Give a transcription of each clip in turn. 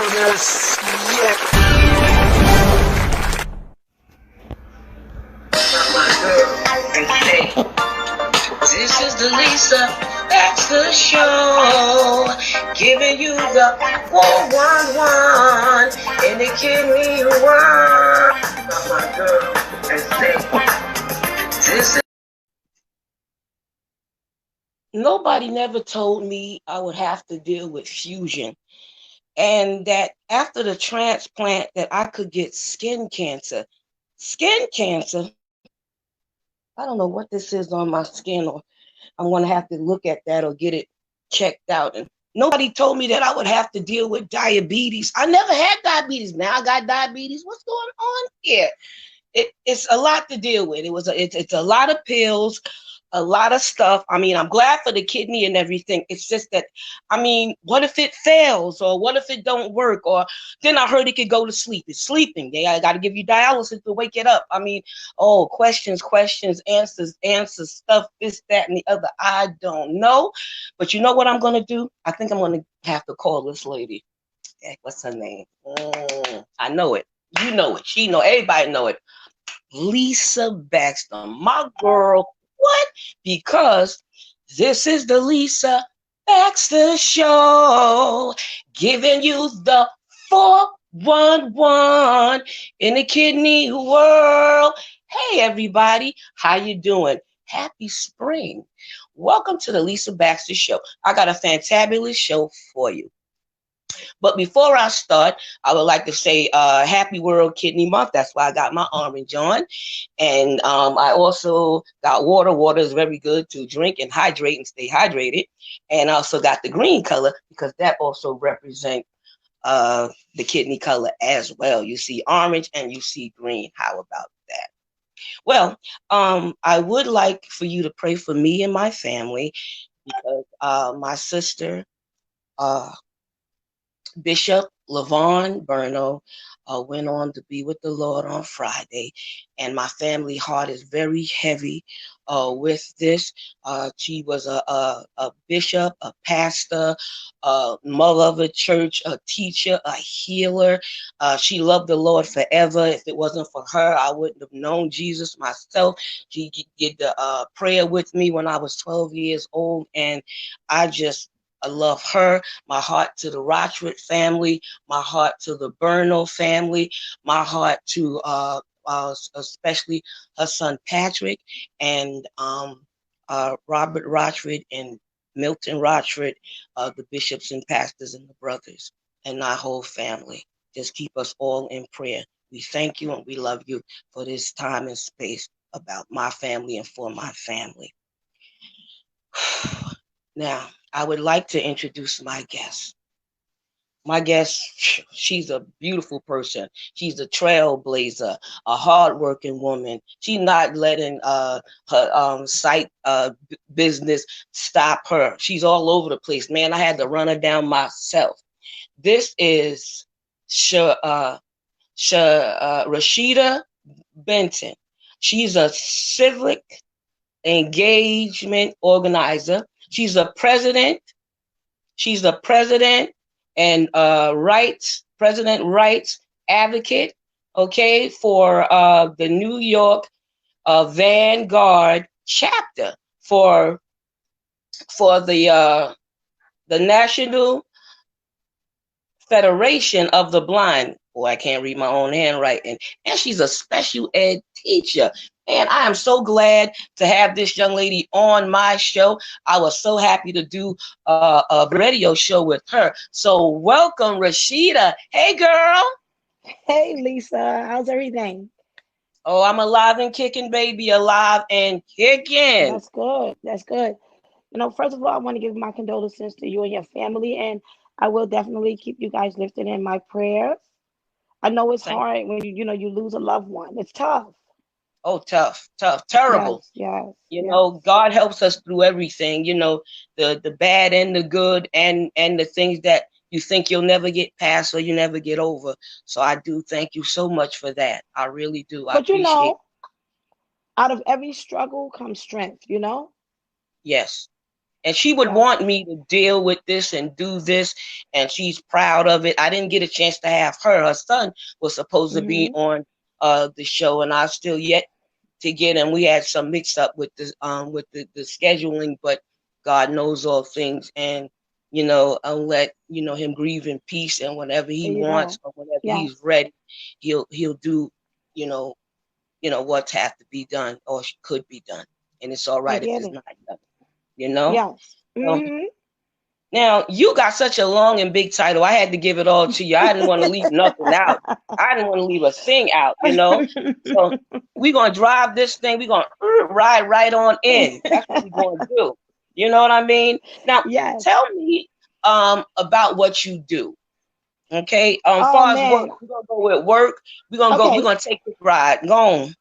infamous. Yeah. This is the Lisa Baxter Show, giving you the 411 and the kidney one. My girl, and say, this is. Nobody never told me I would have to deal with fusion, and that after the transplant that I could get skin cancer. Skin cancer? I don't know what this is on my skin, or I'm going to have to look at that or get it checked out. And nobody told me that I would have to deal with diabetes. I never had diabetes. Now I got diabetes. What's going on here? It's a lot to deal with. It's a lot of pills, a lot of stuff. I mean, I'm glad for the kidney and everything. It's just that, I mean, what if it fails, or what if it don't work? Or then I heard it could go to sleep. It's sleeping. I got to give you dialysis to wake it up. I mean, questions, answers, stuff, this, that, and the other. I don't know. But you know what I'm going to do? I think I'm going to have to call this lady. What's her name? I know it. You know it. She know. Everybody know it. Lisa Baxter, my girl. What? Because this is the Lisa Baxter Show, giving you the 411 in the kidney world. Hey, everybody. How you doing? Happy spring. Welcome to the Lisa Baxter Show. I got a fantabulous show for you. But before I start, I would like to say Happy World Kidney Month. That's why I got my orange on. And I also got water. Water is very good to drink and hydrate and stay hydrated. And I also got the green color because that also represents the kidney color as well. You see orange and you see green. How about that? Well, I would like for you to pray for me and my family because my sister, Bishop LaVon Burno, went on to be with the Lord on Friday, and my family heart is very heavy with this. She was a bishop, a pastor, a mother of a church, a teacher, a healer. She loved the Lord forever. If it wasn't for her, I wouldn't have known Jesus myself. She did the prayer with me when I was 12 years old, and I love her. My heart to the Rochford family, my heart to the Burno family, my heart to especially her son Patrick and Robert Rochford and Milton Rochford, the bishops and pastors and the brothers, and my whole family. Just keep us all in prayer. We thank you and we love you for this time and space about my family and for my family. Now, I would like to introduce my guest. My guest, she's a beautiful person. She's a trailblazer, a hardworking woman. She's not letting her site business stop her. She's all over the place. Man, I had to run her down myself. This is Rasheta Bunting. She's a civic engagement organizer. She's a president. She's a president and president rights advocate, okay, for the New York Vanguard Chapter for the National Federation of the Blind. Boy, I can't read my own handwriting. And she's a special ed teacher. And I am so glad to have this young lady on my show. I was so happy to do a radio show with her. So welcome, Rasheta. Hey, girl. Hey, Lisa. How's everything? Oh, I'm alive and kicking, baby. Alive and kicking. That's good. That's good. First of all, I want to give my condolences to you and your family, and I will definitely keep you guys lifted in my prayers. I know it's hard when you lose a loved one. It's tough. Oh, tough, terrible. Yes. You know, God helps us through everything, the bad and the good and the things that you think you'll never get past or you never get over. So I do thank you so much for that. I really do. But out of every struggle comes strength, Yes. And she would Yeah. want me to deal with this and do this, and she's proud of it. I didn't get a chance to have her. Her son was supposed to be Hmm. on the show, and I still yet to get him. We had some mix up with the scheduling, but God knows all things, and I'll let him grieve in peace, and whenever he There you wants go. or whenever Yes, he's ready, he'll do you know what's have to be done or could be done, and it's all I right if get it's it. not done. You know. Yes. So Hmm. now you got such a long and big title. I had to give it all to you. I didn't want to leave nothing out. I didn't want to leave a thing out. So we're gonna drive this thing. We're gonna ride right on in. That's what we're gonna do. You know what I mean? Now Yes. tell me about what you do. Okay. Oh Far as work, man. we're gonna go with work. We're Okay. gonna take this ride. Go on.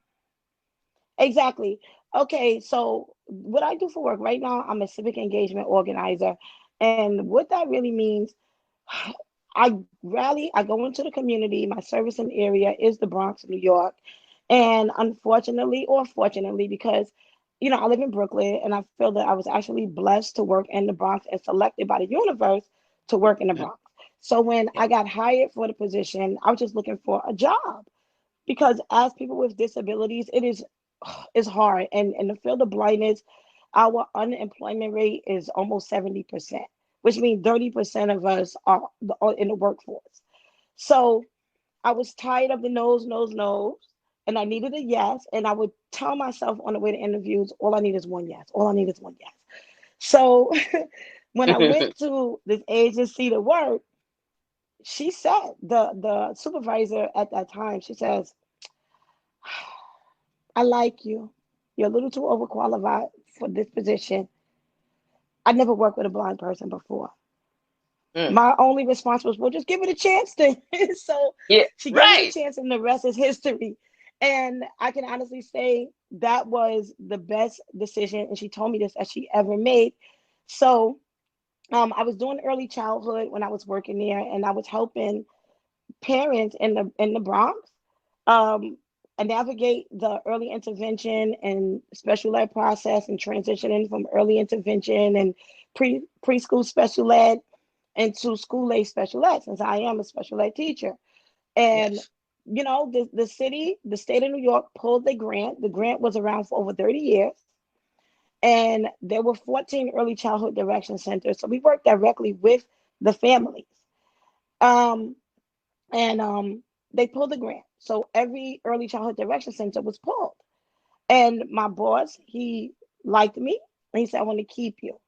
Exactly. Okay. So what I do for work right now, I'm a civic engagement organizer, and what that really means, I rally. I go into the community. My servicing area is the Bronx, New York, and unfortunately, or fortunately, because I live in Brooklyn, and I feel that I was actually blessed to work in the Bronx and selected by the universe to work in the Mhm. Bronx. So when Yeah. I got hired for the position, I was just looking for a job because as people with disabilities, it's hard. And in the field of blindness, our unemployment rate is almost 70%, which means 30% of us are in the workforce. So I was tired of the no's, no's, no's, and I needed a yes. And I would tell myself on the way to interviews, all I need is one yes. All I need is one yes. So when I went to this agency to work, she said, the supervisor at that time, she says, I like you. You're a little too overqualified for this position. I never worked with a blind person before. Mm. My only response was, well, just give it a chance then. So Yeah. she gave me the Right. chance, and the rest is history. And I can honestly say that was the best decision, and she told me this, that she ever made. So I was doing early childhood when I was working there, and I was helping parents in the Bronx um, navigate the early intervention and special ed process and transitioning from early intervention and preschool special ed into school age special ed, since I am a special ed teacher. And Yes. the state of New York pulled the grant. The grant was around for over 30 years. And there were 14 early childhood direction centers. So we worked directly with the families. Um, and they pulled the grant. So every early childhood direction center was pulled. And my boss, he liked me. And he said, I want to keep you.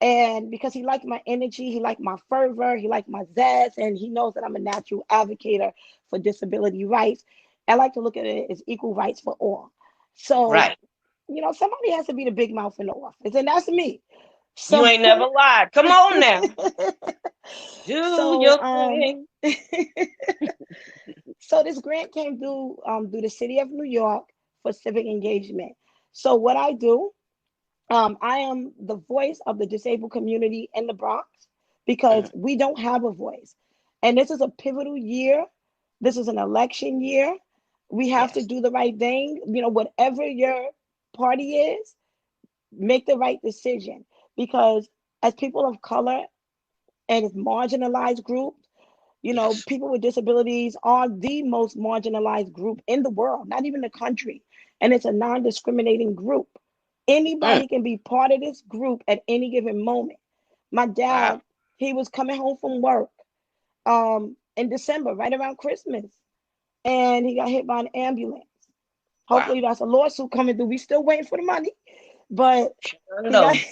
And because he liked my energy, he liked my fervor, he liked my zest, and he knows that I'm a natural advocate for disability rights. I like to look at it as equal rights for all. So, Right. somebody has to be the big mouth in the office, and that's me. You So, ain't never lied. Come on now. Do so, your thing. so this grant came through the city of New York for civic engagement. So what I do, I am the voice of the disabled community in the Bronx because Mhm. we don't have a voice. And this is a pivotal year. This is an election year. We have to Yes. do the right thing. Whatever your party is, make the right decision because as people of color and as marginalized groups, Yes. people with disabilities are the most marginalized group in the world, not even the country. And it's a non discriminating group. Mm. Anybody can be part of this group at any given moment. My Wow. dad, he was coming home from work in December, right around Christmas, and he got hit by an ambulance. Wow. Hopefully, that's a lawsuit coming through. We still waiting for the money, but Sure he got know.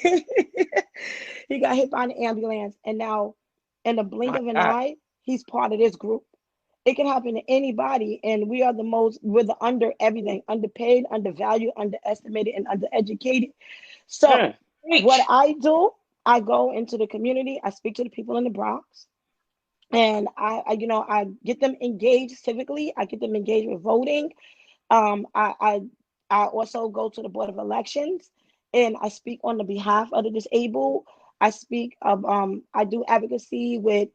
he got hit by an ambulance, and now in the blink My of an God. eye, he's part of this group. It can happen to anybody, and we're the under everything, underpaid, undervalued, underestimated, and undereducated. So, Mm. what Preach. I do, I go into the community, I speak to the people in the Bronx, and I get them engaged civically. I get them engaged with voting. Um, I, I I also go to the Board of Elections and I speak on the behalf of the disabled. I do advocacy with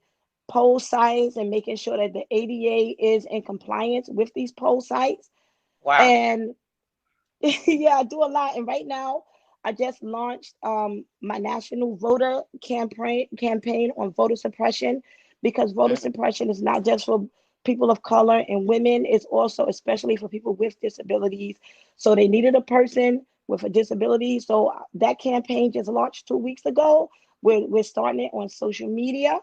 poll sites and making sure that the ADA is in compliance with these poll sites. Wow. And yeah, I do a lot. And right now, I just launched my national voter campaign on voter suppression, because voter Mm. suppression is not just for people of color and women, it's also especially for people with disabilities. So they needed a person with a disability. So that campaign just launched 2 weeks ago. We're starting it on social media,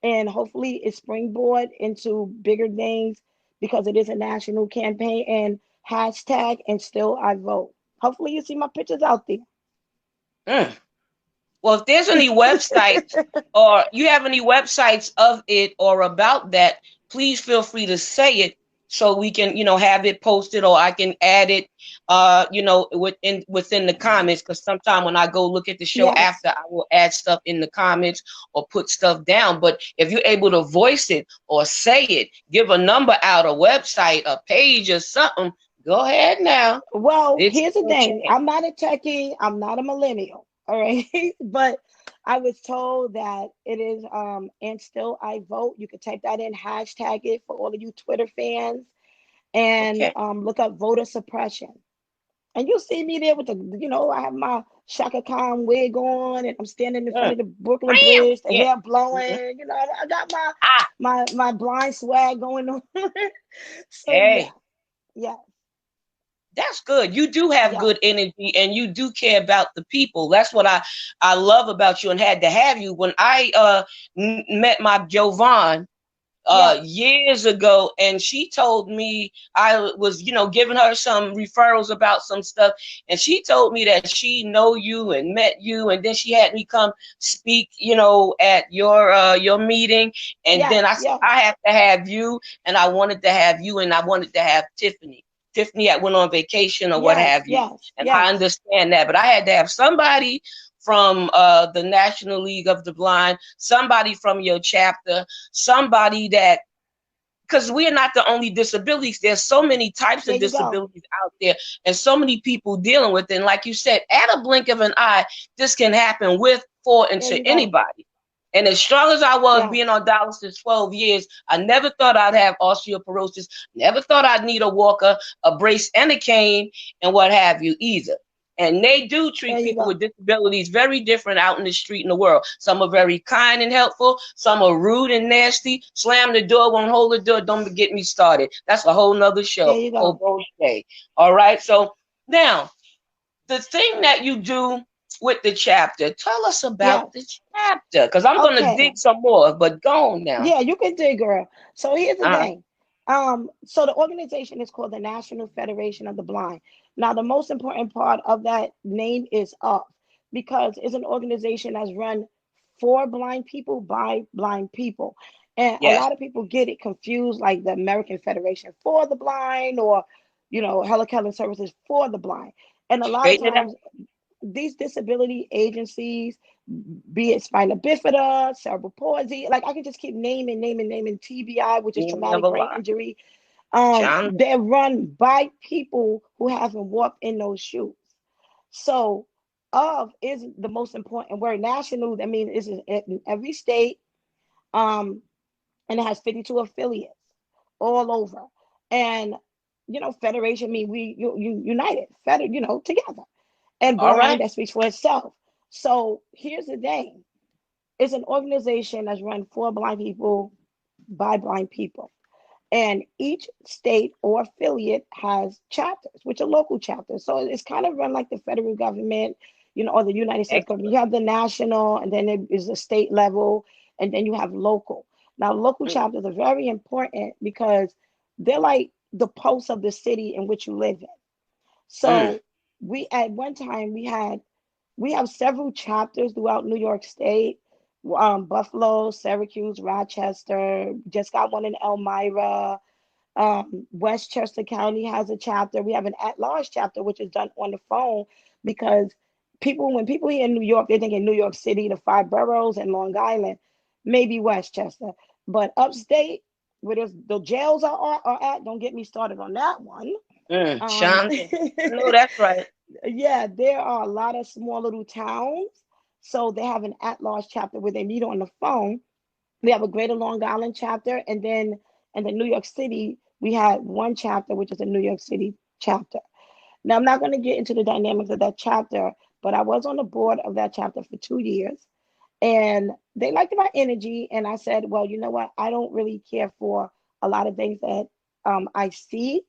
and hopefully it springboard into bigger things, because it is a national campaign. And hashtag and still I vote. Hopefully you see my pictures out there. Mm. Well, if there's any websites or you have any websites of it or about that, please feel free to say it so we can, have it posted, or I can add it, within the comments. Because sometimes when I go look at the show Yes. after, I will add stuff in the comments or put stuff down. But if you're able to voice it or say it, give a number out, a website, a page, or something, go ahead now. Well, It's here's the your thing. chance. I'm not a techie. I'm not a millennial. All right. But I was told that it is and still I vote. You can type that in, hashtag it for all of you Twitter fans, and Okay. look up voter suppression. And you'll see me there with I have my Shaka Khan wig on, and I'm standing in front Mm. of the Brooklyn Bridge, the Yeah. hair Mhm. blowing. I got my Ah, my blind swag going on. So yeah, hey. yeah, That's good. You do have yeah, good energy and you do care about the people. That's what I love about you, and had to have you. When I met my Jovan yes. years ago, and she told me, I was, giving her some referrals about some stuff, and she told me that she know you and met you, and then she had me come speak, at your meeting, and then Yes, I said yes, I have to have you, and I wanted to have you, and I wanted to have Tiffany. Tiffany had went on vacation or what yes, have you, yes, and I yes. understand that, but I had to have somebody from the National League of the Blind, somebody from your chapter, somebody that, because we are not the only disabilities. There's so many types There of you go. disabilities out there, and so many people dealing with it. And like you said, at a blink of an eye, this can happen with, for, and There to you go. anybody. And as strong as I was Yes. being on dialysis 12 years, I never thought I'd have osteoporosis, never thought I'd need a walker, a brace, and a cane, and what have you either. And they do There treat you people go. with disabilities very different out in the street in the world. Some are very kind and helpful. Some are rude and nasty. Slam the door, won't hold the door. Don't get me started. That's a whole nother There show. you Oh, go. both day. All right. So now, the thing that you do with the chapter, tell us about Yes. the chapter, because I'm going to Okay. dig some more, but go on now. Yeah, you can dig, girl. So here's the Uh-huh. thing. So the organization is called the National Federation of the Blind. Now, the most important part of that name is up, because it's an organization that's run for blind people by blind people. And a Yes. lot of people get it confused, like the American Federation for the Blind, or Helen Keller Services for the Blind. And a lot of Straighten it out. times these disability agencies, be it spina bifida, cerebral palsy, like I can just keep naming TBI, which is You never traumatic brain lie. injury. John. They're run by people who haven't walked in those shoes. So, of is the most important word. National, I mean, is in every state, um, and it has 52 affiliates all over. And federation mean united, together. And All blind, right. that speaks for itself. So here's the thing: it's an organization that's run for blind people by blind people. And each state or affiliate has chapters, which are local chapters. So it's kind of run like the federal government, or the United States government. Excellent. You have the national, and then there is the state level, and then you have local. Now, local Mm, chapters are very important because they're like the pulse of the city in which you live in. mm. So we at one time we have several chapters throughout New York State, Buffalo, Syracuse, Rochester. Just got one in Elmira. Westchester County has a chapter. We have an at-large chapter, which is done on the phone, because when people here in New York, they think in New York City, the five boroughs and Long Island, maybe Westchester, but upstate, where the jails are at. Don't get me started on that one. Um, Shonda. I know that's right. yeah, there are a lot of small little towns. So they have an at-large chapter where they meet on the phone. We have a Greater Long Island chapter, and then in the New York City, we had one chapter, which is a New York City chapter. Now, I'm not going to get into the dynamics of that chapter, but I was on the board of that chapter for 2 years, and they liked my energy. And I said, well, you know what? I don't really care for a lot of things that I see,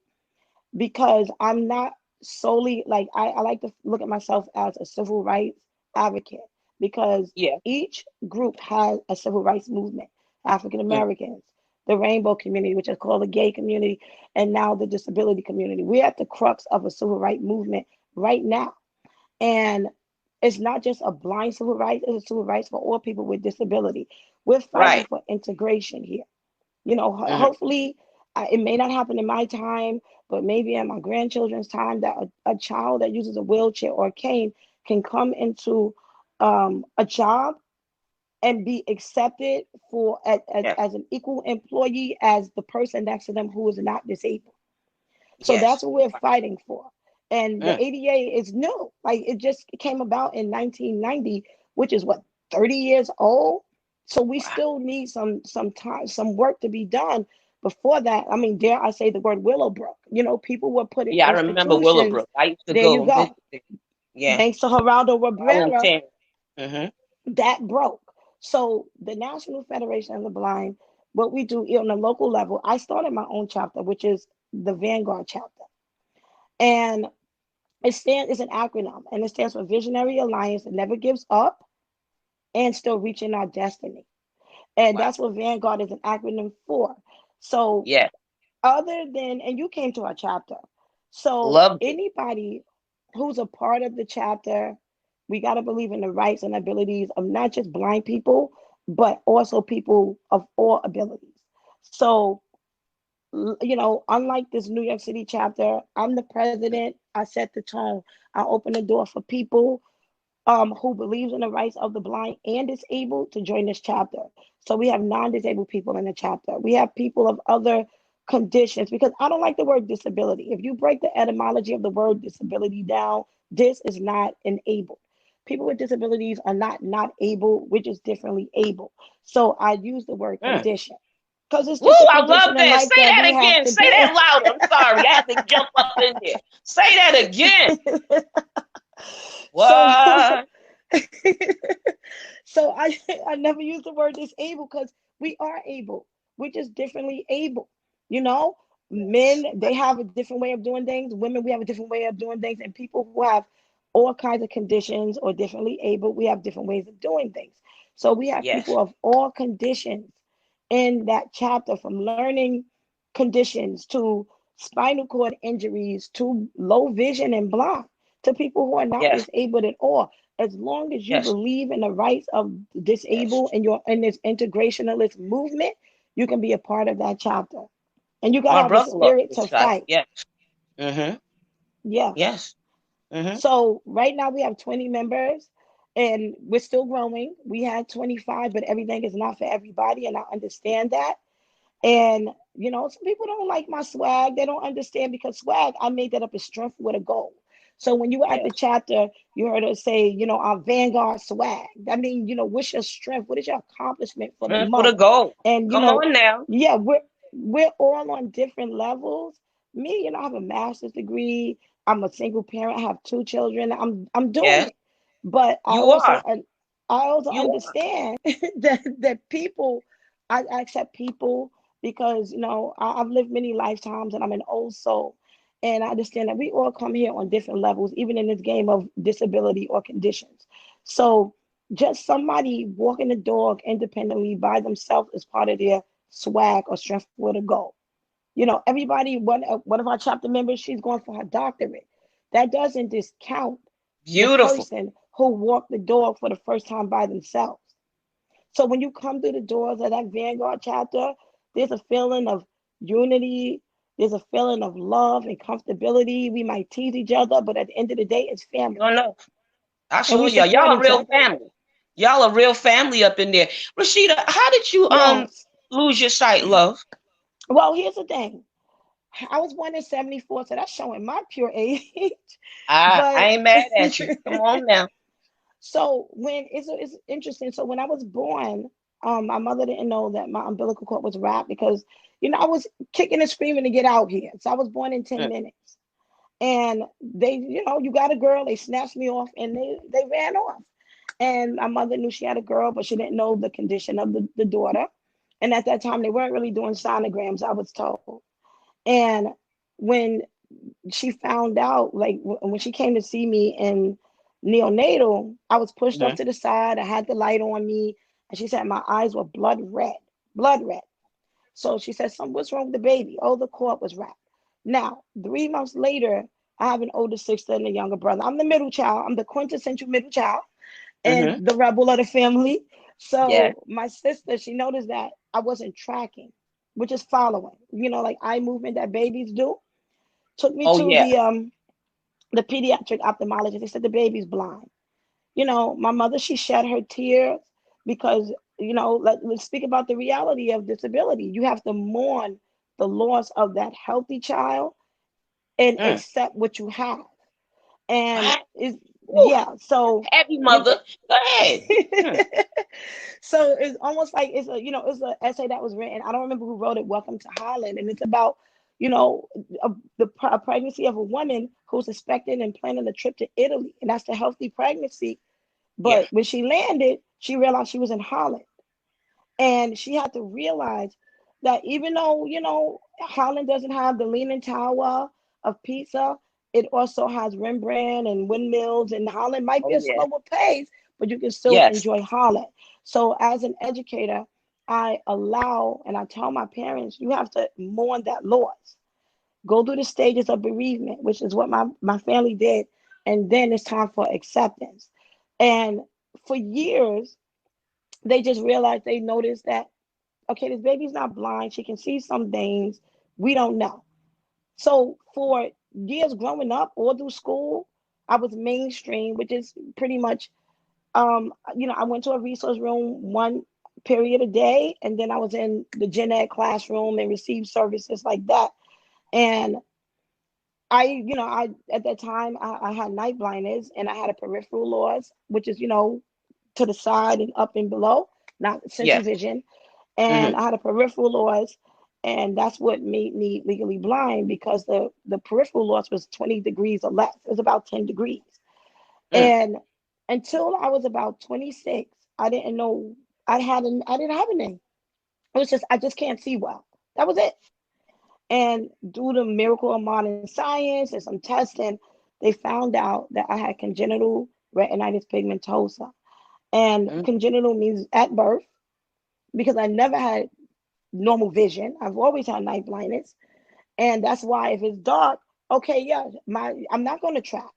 because I'm not solely like, I like to look at myself as a civil rights advocate, because Yeah. each group has a civil rights movement. African Mm. Americans, the rainbow community, which is called the gay community, and now the disability community. We're at the crux of a civil rights movement right now. And it's not just a blind civil rights, it's a civil rights for all people with disability. We're fighting Right. for integration here. Hmm. Hopefully, it may not happen in my time, but maybe in my grandchildren's time, that a child that uses a wheelchair or a cane can come into a job and be accepted for Yeah. as an equal employee as the person next to them who is not disabled. So that's Yes. what we're fighting for. And the Mm. ADA is new. Like, it just came about in 1990, which is what, 30 years old. So we Wow. still need some time, some work to be done. Before that, I mean, dare I say the word Willowbrook? People were put in Yeah, I remember institutions. Willowbrook. I used to There you go and go. visit there. Yeah. Thanks to Geraldo Rivera, Volunteering. Hmm. that broke. So the National Federation of the Blind, what we do on a local level, I started my own chapter, which is the Vanguard Chapter. And it's an acronym, and it stands for Visionary Alliance that never gives up and still reaching our destiny. And Wow. that's what Vanguard is an acronym for. So Yeah. other than, and you came to our chapter. So Loved it. anybody who's a part of the chapter, we got to believe in the rights and abilities of not just blind people, but also people of all abilities. So, unlike this New York City chapter, I'm the president. I set the tone. I open the door for people who believes in the rights of the blind and disabled to join this chapter. So we have non-disabled people in the chapter. We have people of other conditions, because I don't like the word disability. If you break the etymology of the word disability down, this is not enabled. People with disabilities are not able, which is differently able. So I use the word Mm. condition, because it's Woo, just a I condition love in that. life Say that we that have again. to Say deal that louder. I'm sorry. I had to jump up in there. Say that again. with. So What? so I never use the word disabled, because we are able. We're just differently able. You know, Men, they have a different way of doing things. Women, we have a different way of doing things. And people who have all kinds of conditions or differently able, we have different ways of doing things. So we have Yes. people of all conditions in that chapter, from learning conditions to spinal cord injuries to low vision and blind to people who are not Yes. disabled at all. As long as you Yes. believe in the rights of the Yes. disabled and you're in this integrationalist movement, you can be a part of that chapter. And you got to My have a brother lost spirit his to sight. fight. Yes. Mm-hmm. Yeah. Yes. Mm-hmm. So right now we have 20 members, and we're still growing. We had 25, but everything is not for everybody. And I understand that. And, some people don't like my swag. They don't understand, because swag, I made that up as strength with a goal. So when you were at the Yes. chapter, you heard us say, our Vanguard swag. I mean, what's your strength? What is your accomplishment for the Strength for the month? goal. And, Come on now. yeah, we're all on different levels. Me, I have a master's degree. I'm a single parent. I have two children. I'm doing Yes. it. But You are. I also You are. understand that people, I accept people, because I've lived many lifetimes and I'm an old soul, and I understand that we all come here on different levels, even in this game of disability or conditions. So just somebody walking the dog independently by themselves is part of their swag or strength for the goal. Everybody, one of our chapter members, she's going for her doctorate. That doesn't discount the Beautiful. person who walked the dog for the first time by themselves. So when you come through the doors of that Vanguard chapter, there's a feeling of unity. There's a feeling of love and comfortability. We might tease each other, but at the end of the day, it's You don't family. know. I And saw we y'all. support Y'all a each real other. family. Y'all a real family up in there. Rashida, how did you Yes. lose your sight, love? Well, here's the thing. I was born in 74, so that's showing my pure age. I But ain't mad at you. Come on now. so when it's interesting. So when I was born, my mother didn't know that my umbilical cord was wrapped, because I was kicking and screaming to get out here. So I was born in 10 Mm. minutes. And they, you got a girl, they snatched me off and they ran off. And my mother knew she had a girl, but she didn't know the condition of the daughter. And at that time, they weren't really doing sonograms, I was told. And when she found out, like when she came to see me in neonatal, I was pushed off Mhm. to the side. I had the light on me, and she said my eyes were blood red. So she said, what's wrong with the baby? Oh, the cord was wrapped. Now, 3 months later, I have an older sister and a younger brother. I'm the middle child. I'm the quintessential middle child and Mhm. the rebel of the family. Yes. So my sister, she noticed that I wasn't tracking, which is following, like eye movement that babies do. Took me Oh to yeah. the pediatric ophthalmologist. They said the baby's blind. My mother, she shed her tears because, let's speak about the reality of disability. You have to mourn the loss of that healthy child and Mm. accept what you have. And What? is Ooh, yeah, so heavy you mother. Go ahead. Hmm. so it's almost like it's an essay that was written. I don't remember who wrote it. Welcome to Holland, and it's about you know a pregnancy of a woman who's expecting and planning a trip to Italy, and that's the healthy pregnancy. Yeah. But when she landed, she realized she was in Holland, and she had to realize that even though Holland doesn't have the Leaning Tower of Pisa, it also has Rembrandt and windmills, and Holland might be Oh a yeah. slower pace, but you can still Yes. enjoy Holland. So as an educator, I allow and I tell my parents, you have to mourn that loss. Go through the stages of bereavement, which is what my family did, and then it's time for acceptance. And for years, they just realized, they noticed that, okay, this baby's not blind. She can see some things. We don't know. So for years growing up, all through school, I was mainstream, which is pretty much, I went to a resource room one period a day, and then I was in the gen ed classroom and received services like that. And I at that time I had night blindness and I had a peripheral loss, which is to the side and up and below, not Yeah. central vision. And Mhm. I had a peripheral loss, and that's what made me legally blind because the peripheral loss was 20 degrees or less. It was about 10 degrees. Mm. And until I was about 26, I didn't know I didn't have a name. It was just I just can't see well. That was it. And due to miracle of modern science and some testing, they found out that I had congenital retinitis pigmentosa. And Mm. congenital means at birth because I never had normal vision. I've always had night blindness. And that's why if it's dark, okay, yeah, I'm not going to track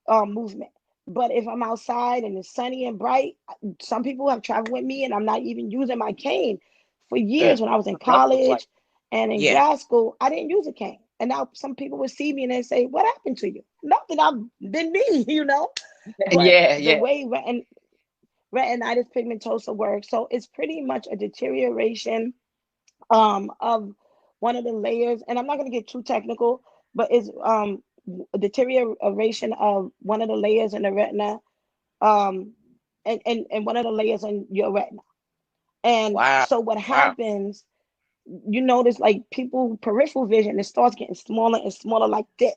movement. But if I'm outside and it's sunny and bright, some people have traveled with me and I'm not even using my cane. For Mm. years when I was in Rough was like, college and in yeah. grad school, I didn't use a cane. And now some people would see me and they say, what happened to you? Not that I've been me, but Yeah. the Yeah. way retinitis pigmentosa works, so it's pretty much a deterioration of one of the layers, and I'm not going to get too technical, but it's a deterioration of one of the layers in the retina, um, and one of the layers in your retina. And Wow. so what Wow. happens, you notice like people peripheral vision, it starts getting smaller and smaller like this.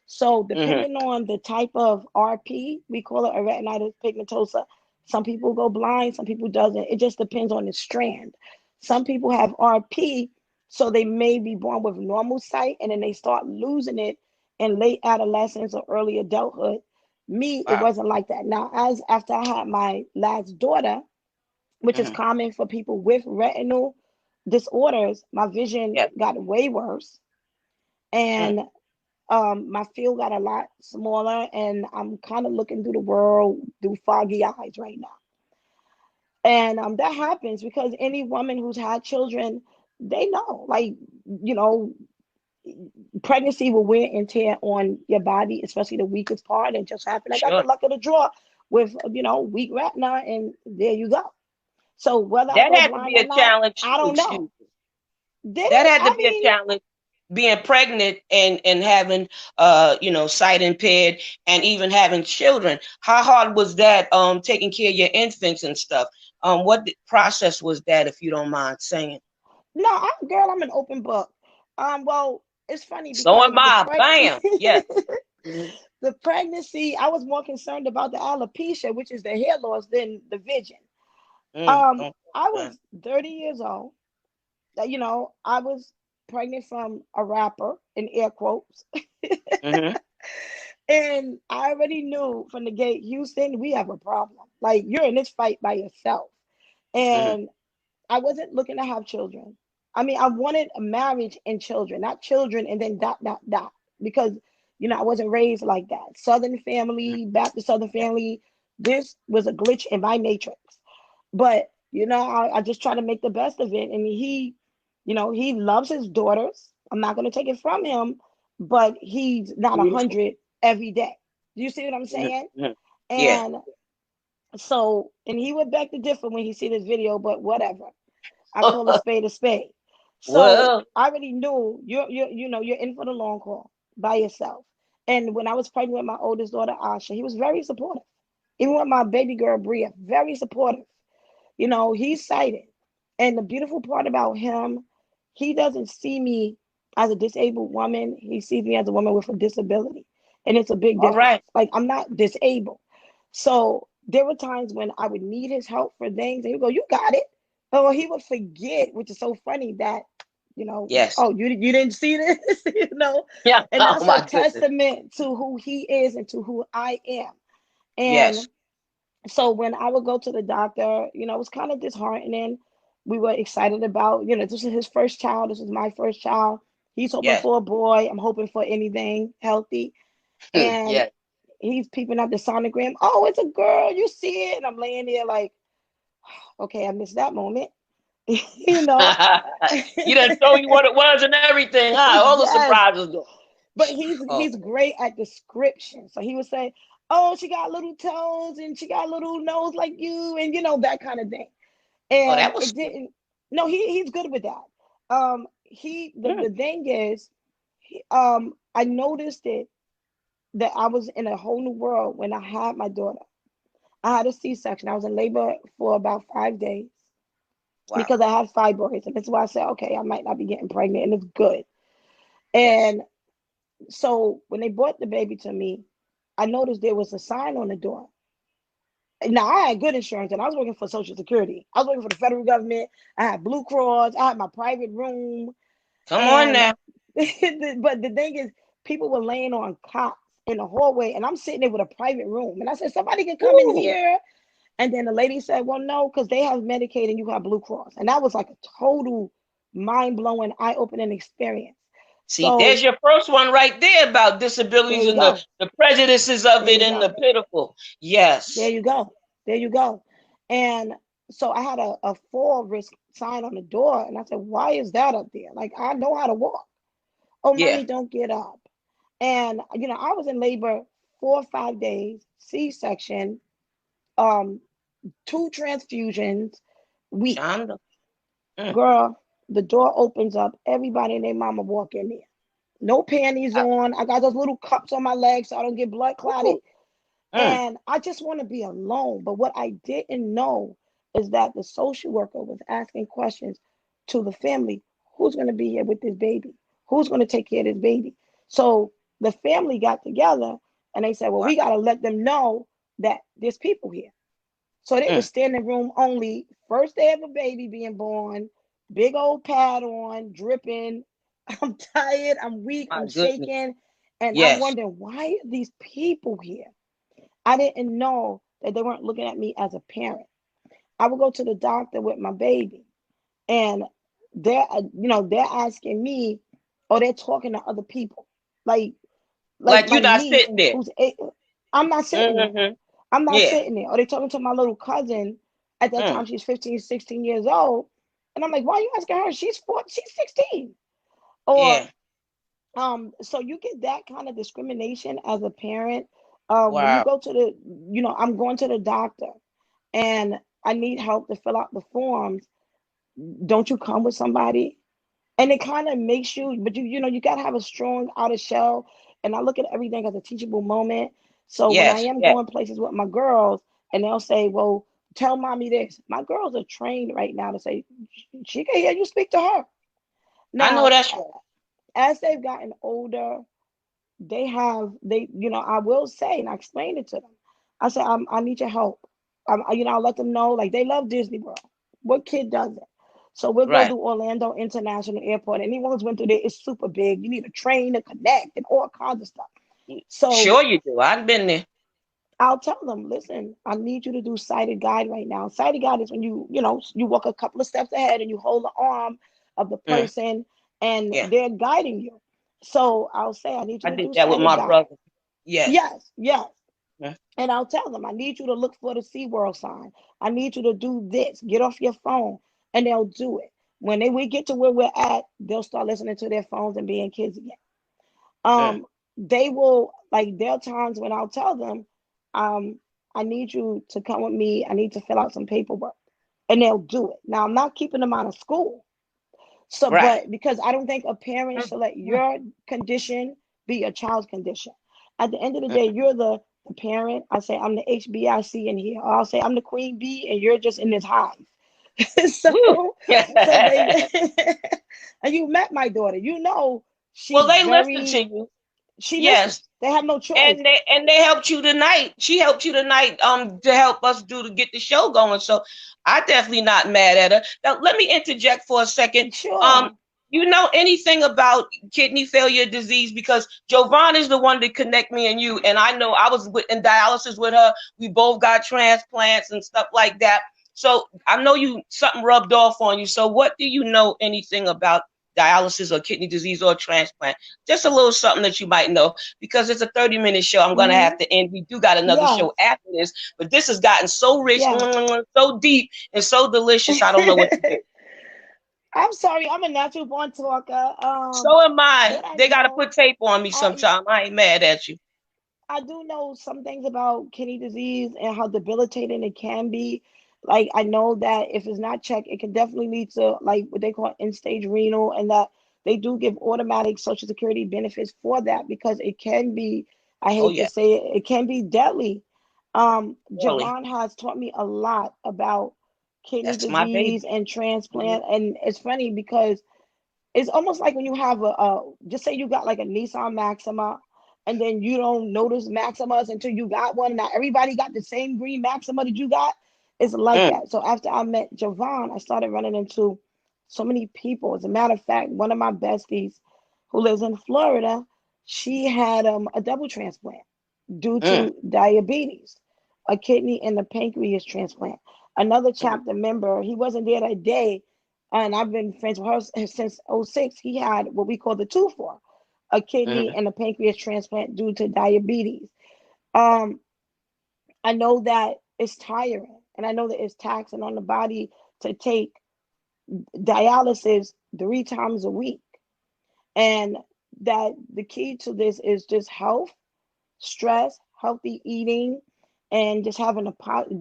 So Mhm. depending on the type of RP, we call it a retinitis pigmentosa. Some people go blind, some people doesn't. It just depends on the strand. Some people have RP, so they may be born with normal sight and then they start losing it in late adolescence or early adulthood. Me, it Wow. wasn't like that. Now, as after I had my last daughter, which is Mhm. common for people with retinal disorders, my vision Yes. got way worse. Mm. And my field got a lot smaller, and I'm kind of looking through the world through foggy eyes right now. And that happens because any woman who's had children, they know, like, you know, pregnancy will wear and tear on your body, especially the weakest part. And just happened, I got the Sure. luck of the draw with, weak retina, and there you go. So whether I That go had to blind be or a not, challenge I too. don't know. Excuse me. Did That it? had to I be a mean, challenge being pregnant and having sight impaired and even having children. How hard was that taking care of your infants and stuff? Process was that, if you don't mind saying? no, girl, I'm an open book. Well, it's funny So because am I. Bam. Yes. Mhm. the pregnancy, I was more concerned about the alopecia, which is the hair loss, than the vision. Oh, I God. was 30 years old. I was pregnant from a rapper in air quotes. Mhm. And I already knew from the gate, Houston, we have a problem. Like, you're in this fight by yourself. Mhm. And I wasn't looking to have children. I mean, I wanted a marriage and children, not children and then dot, dot, dot. Because, I wasn't raised like that. Southern Mhm. family, Baptist Southern Yeah. family, this was a glitch in my matrix. But, I just try to make the best of it. And he loves his daughters. I'm not going to take it from him, but he's not Beautiful. 100 every day. Do you see what I'm Mhm. saying? Mhm. Yeah. And so, and he would beg to differ when he see this video, but whatever. I call a spade a spade. So Well, I already knew you're in for the long haul by yourself. And when I was pregnant with my oldest daughter, Asha, he was very supportive. Even with my baby girl, Bria, very supportive. He's sighted. And the beautiful part about him, he doesn't see me as a disabled woman. He sees me as a woman with a disability. And it's a big all difference. right. Like, I'm not disabled. So there were times when I would need his help for things, and he'd go, "You got it." Or he would forget, which is so funny that, Yes. oh, you didn't see this, Yeah. and Oh that's a my goodness. testament to who he is and to who I am. Yes. And so when I would go to the doctor, it was kind of disheartening. We were excited about, this is his first child. This is my first child. He's hoping Yes. for a boy. I'm hoping for anything healthy. And Yes. he's peeping at the sonogram. Oh, it's a girl. You see it. And I'm laying there like, okay, I missed that moment. you know? You done told you what it was and everything, huh? All the Yes. surprises go. But he's Oh, he's great at description. So he would say, "Oh, she got little toes and she got a little nose like you," and that kind of thing. oh, And that was it sweet. didn't. No, he's good with that. He Mm. the thing is, I noticed it that I was in a whole new world when I had my daughter. I had a C-section. I was in labor for about 5 days Wow. because I had fibroids, and that's why I said, okay, I might not be getting pregnant, and it's good. Yes. And so when they brought the baby to me, I noticed there was a sign on the door. Now I had good insurance, and I was working for Social Security. I was working for the federal government. I had Blue Cross. I had my private room, Come on and now. but the thing is, people were laying on cots in the hallway, and I'm sitting there with a private room. And I said, somebody can come in Ooh. here. And then the lady said, well, no, because they have Medicaid and you have Blue Cross. And that was like a total mind blowing, eye opening experience. See, there's So your first one right there about there disabilities you and the, go. the prejudices of There it you and the go. pitiful. There Yes. you go. There you go. And so I had a fall risk sign on the door. And I said, why is that up there? Like, I know how to walk. Oh, Yeah. mommy, don't get up. And, I was in labor 4 or 5 days, C-section, um, 2 transfusions, weak. Shonda. Mm. Girl, the door opens up. Everybody and their mama walk in there. No panties Uh, on. I got those little cups on my legs so I don't get blood clotted. ooh. Mm. And I just want to be alone. But what I didn't know is that the social worker was asking questions to the family. Who's going to be here with this baby? Who's going to take care of this baby? So the family got together and they said, well, Wow. we got to let them know that there's people here. So they Mm. was standing room only. First day of a baby being born, big old pad on, dripping. I'm tired. I'm weak. My I'm goodness. shaking. And I'm Yes. wondering, why are these people here? I didn't know that they weren't looking at me as a parent. I would go to the doctor with my baby, and they're asking me, or they're talking to other people, like Like my you're not niece, sitting there. who's eight. I'm not sitting there. Mm-hmm. I'm not Yeah. sitting there. Or they talking to my little cousin. At that Mm. time, she's 15, 16 years old, and I'm like, why are you asking her? She's 4, she's 16. Or Yeah. so you get that kind of discrimination as a parent. When you Wow. go to I'm going to the doctor and I need help to fill out the forms. Don't you come with somebody? And it kind of makes you, but you got to have a strong outer shell. And I look at everything as a teachable moment. So when I Yes. am Yes. going places with my girls and they'll say, well, tell mommy this. My girls are trained right now to say, she can hear you speak to her. I know Now, that's right. as they've gotten older, I will say, and I explain it to them. I say, I need your help. I'll let them know, like, they love Disney World. What kid doesn't? So we'll go Right. to Orlando International Airport. Anyone who's went through there, it's super big. You need a train to connect and all kinds of stuff. So Sure you do. I've been there. I'll tell them, listen, I need you to do sighted guide right now. Sighted guide is when you walk a couple of steps ahead and you hold the arm of the Mm, person and yeah. they're guiding you. So I'll say, I need you I to did do that with sighted my guide. brother. Yes. Yes, yes. Mm, And I'll tell them, I need you to look for the SeaWorld sign. I need you to do this. Get off your phone. And they'll do it. When we get to where we're at, they'll start listening to their phones and being kids again. mm, They will, like, there are times when I'll tell them, um, I need you to come with me. I need to fill out some paperwork. And they'll do it. Now, I'm not keeping them out of school. So, right. but because I don't think a parent Mm, should let mm, your condition be your child's condition. At the end of the mm. day, you're the parent. I say, I'm the HBIC in here. Or I'll say, I'm the queen bee, and you're just in this hive. Woo. so, so they, and you met my daughter. You know, Well, she's they listen to you. she listens. Yes. They have no choice. And they helped you tonight. She helped you tonight to help us to get the show going. So I definitely not mad at her. Now let me interject for a second. Um, Sure. you know anything about kidney failure disease? Because Jovan is the one that connect me and you. And I know I was in dialysis with her. We both got transplants and stuff like that. So I know you something rubbed off on you. So what do you know anything about dialysis or kidney disease or transplant? Just a little something that you might know, because it's a 30-minute show. I'm going to have Hmm. to end. We do got another Yes. show after this, but this has gotten so rich, Yes. so deep, and so delicious. I don't know what to do. I'm sorry. I'm a natural born talker. So am I. What I They got to know, put tape on me I sometime. I ain't mad at you. I do know some things about kidney disease and how debilitating it can be. Like, I know that if it's not checked, it can definitely lead to, like, what they call end stage renal, and that they do give automatic Social Security benefits for that because it can be, I Oh, hate to yeah. say it, it can be deadly. Really. Javon has taught me a lot about kidney That's my disease baby. and Mhm. transplant, and it's funny because it's almost like when you have just say you got like a Nissan Maxima, and then you don't notice Maximas until you got one. Now everybody got the same green Maxima that you got. It's like Mm, that. So after I met Javon, I started running into so many people. As a matter of fact, one of my besties who lives in Florida, she had a double transplant due mm, to diabetes, a kidney and a pancreas transplant. Another mm, chapter member, he wasn't there that day, and I've been friends with her since '06. He had what we call the two for, a kidney mm, and a pancreas transplant due to diabetes. Um, I know that it's tiring, and I know that it's taxing on the body to take dialysis 3 times a week, and that the key to this is just health, stress, healthy eating, and just having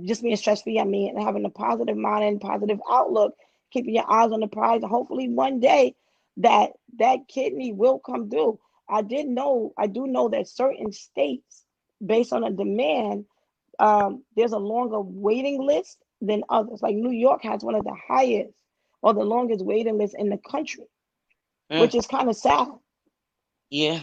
just being stress free. I mean, and having a positive mind and positive outlook, keeping your eyes on the prize, and hopefully one day that kidney will come through. I do know that certain states, based on a demand, there's a longer waiting list than others. Like New York has one of the highest or the longest waiting list in the country, mm. which is kind of sad. Yeah.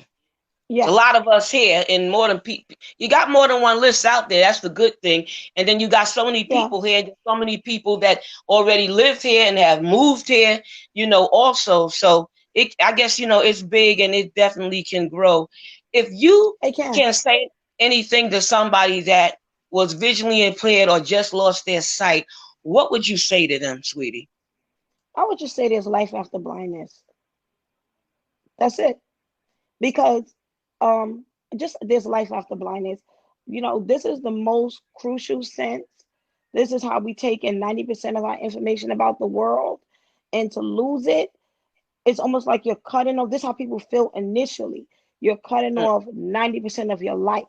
It's a Yeah, lot of us here, and more than people. You got more than one list out there. That's the good thing. And then you got so many people yes, here, so many people that already live here and have moved here, also. So I guess, it's big and it definitely can grow. If you it can. can say anything to somebody that was visually impaired or just lost their sight, what would you say to them, sweetie? I would just say there's life after blindness. That's it. Because um just there's life after blindness. This is the most crucial sense. This is how we take in 90% of our information about the world. And to lose it, it's almost like you're cutting off. This is how people feel initially. You're cutting Mm, off 90% of your life.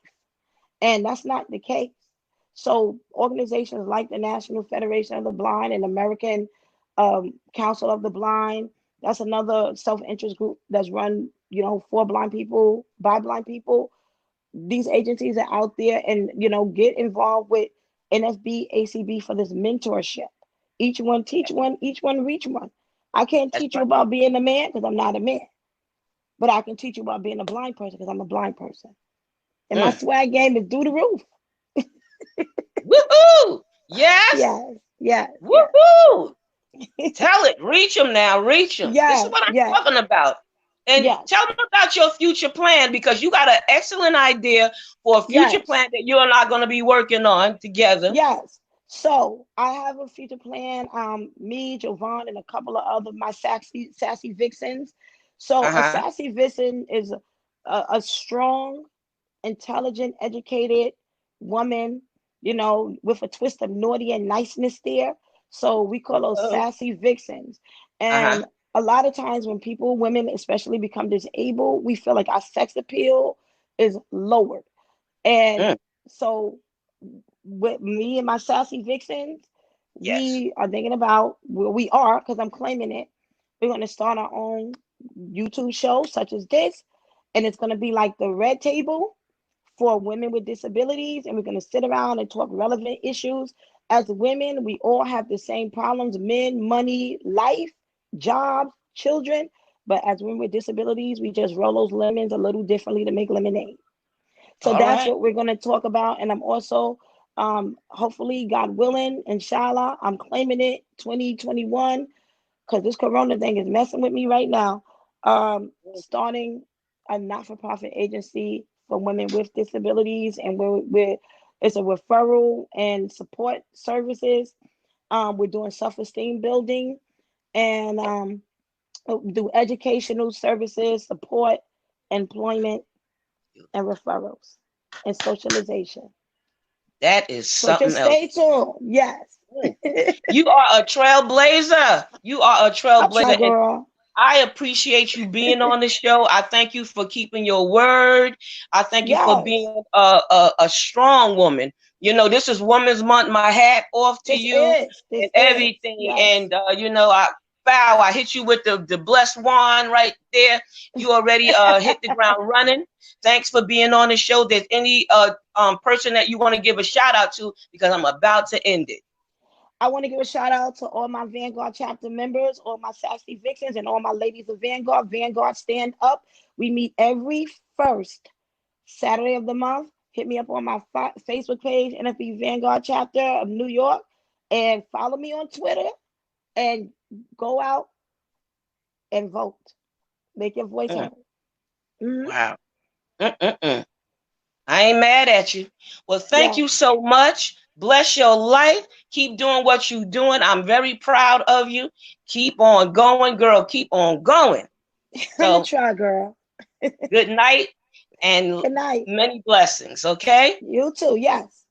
And that's not the case. So organizations like the National Federation of the Blind and American Council of the Blind, that's another self-interest group that's run, for blind people, by blind people. These agencies are out there and, get involved with NFB, ACB for this mentorship. Each one teach one, each one reach one. I can't that's teach you right. about being a man because I'm not a man, but I can teach you about being a blind person because I'm a blind person. And my swag game is through the roof. Woohoo! Yes. Yes. Woohoo! Tell it. Reach them now. Reach them. This is what I'm talking about. And tell them about your future plan, because you got an excellent idea for a future plan that you and I are going to be working on together. Yes. So I have a future plan. Me, Jovan, and a couple of other my sassy vixens. So a sassy vixen is a strong, intelligent, educated woman, you know, with a twist of naughty and niceness there. So we call those sassy vixens. And a lot of times when women especially become disabled, we feel like our sex appeal is lowered. And so with me and my sassy vixens, we are thinking about where we are, because I'm claiming it. We're going to start our own YouTube show such as this. And it's going to be like the Red Table for women with disabilities. And we're going to sit around and talk relevant issues. As women, we all have the same problems: men, money, life, jobs, children. But as women with disabilities, we just roll those lemons a little differently to make lemonade. So that's what we're going to talk about. And I'm also, hopefully, God willing, inshallah, I'm claiming it 2021, because this corona thing is messing with me right now. Starting a not-for-profit agency for women with disabilities, and it's a referral and support services. We're doing self-esteem building, and do educational services, support, employment, and referrals, and socialization. That is something else. Stay tuned. Yes. You are a trailblazer. You are a trailblazer. Girl. I appreciate you being on the show. I thank you for keeping your word. I thank you for being a strong woman. You know, this is Women's Month. My hat off to you and everything. Yes. And, you know, I hit you with the blessed wand right there. You already hit the ground running. Thanks for being on the show. There's any person that you want to give a shout out to, because I'm about to end it. I want to give a shout out to all my Vanguard Chapter members, all my sassy vixens, and all my ladies of Vanguard. Vanguard, stand up. We meet every first Saturday of the month. Hit me up on my Facebook page, NFB Vanguard Chapter of New York, and follow me on Twitter, and go out and vote. Make your voice heard. Wow. I ain't mad at you. Well, thank you so much. Bless your life. Keep doing what you're doing. I'm very proud of you. Keep on going, girl. Keep on going. So, try, girl. Good night, and good night. Many blessings. Okay. You too. Yes.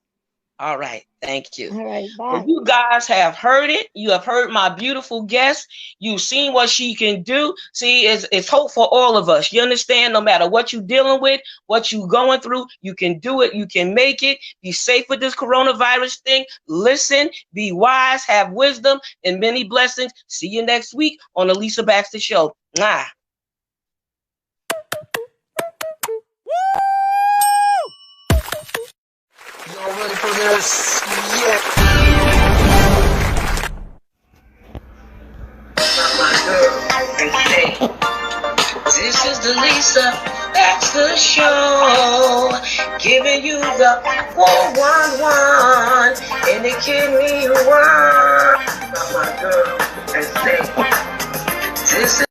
All right. Thank you. All right. Bye. Well, you guys have heard it. You have heard my beautiful guest. You've seen what she can do. See, it's hope for all of us. You understand? No matter what you're dealing with, what you're going through, you can do it. You can make it. Be safe with this coronavirus thing. Listen, be wise, have wisdom, and many blessings. See you next week on the Lisa Baxter Show. Mwah. Y'all ready for this? Yeah. This is the Lisa Baxter Show, giving you the 411 and the kidney one. My girl, and say, this is